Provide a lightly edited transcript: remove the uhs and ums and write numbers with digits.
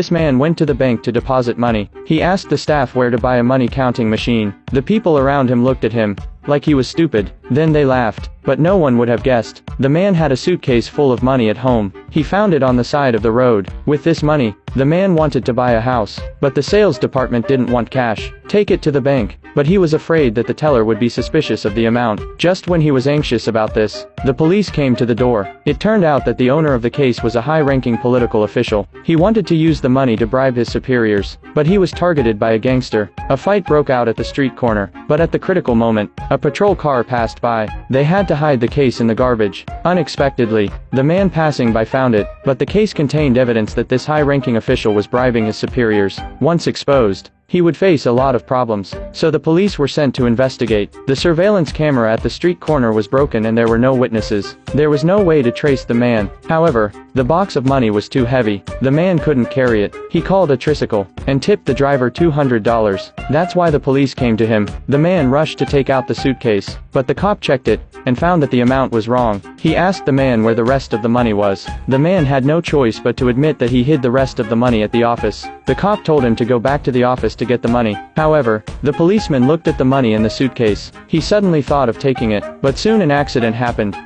This man went to the bank to deposit money. He asked the staff where to buy a money counting machine. The people around him looked at him like he was stupid. Then they laughed. But no one would have guessed. The man had a suitcase full of money at home. He found it on the side of the road. With this money, the man wanted to buy a house. But the sales department didn't want cash. Take it to the bank. But he was afraid that the teller would be suspicious of the amount. Just when he was anxious about this, the police came to the door. It turned out that the owner of the case was a high-ranking political official. He wanted to use the money to bribe his superiors. But he was targeted by a gangster. A fight broke out at the street corner. But at the critical moment, a patrol car passed by. They had to hide the case in the garbage. Unexpectedly, the man passing by found it, but the case contained evidence that this high-ranking official was bribing his superiors. Once exposed, he would face a lot of problems. So the police were sent to investigate. The surveillance camera at the street corner was broken and there were no witnesses. There was no way to trace the man. However, the box of money was too heavy. The man couldn't carry it. He called a tricycle and tipped the driver $200. That's why the police came to him. The man rushed to take out the suitcase, but the cop checked it and found that the amount was wrong. He asked the man where the rest of the money was. The man had no choice but to admit that he hid the rest of the money at the office. The cop told him to go back to the office to get the money. However, the policeman looked at the money in the suitcase. He suddenly thought of taking it, but soon an accident happened.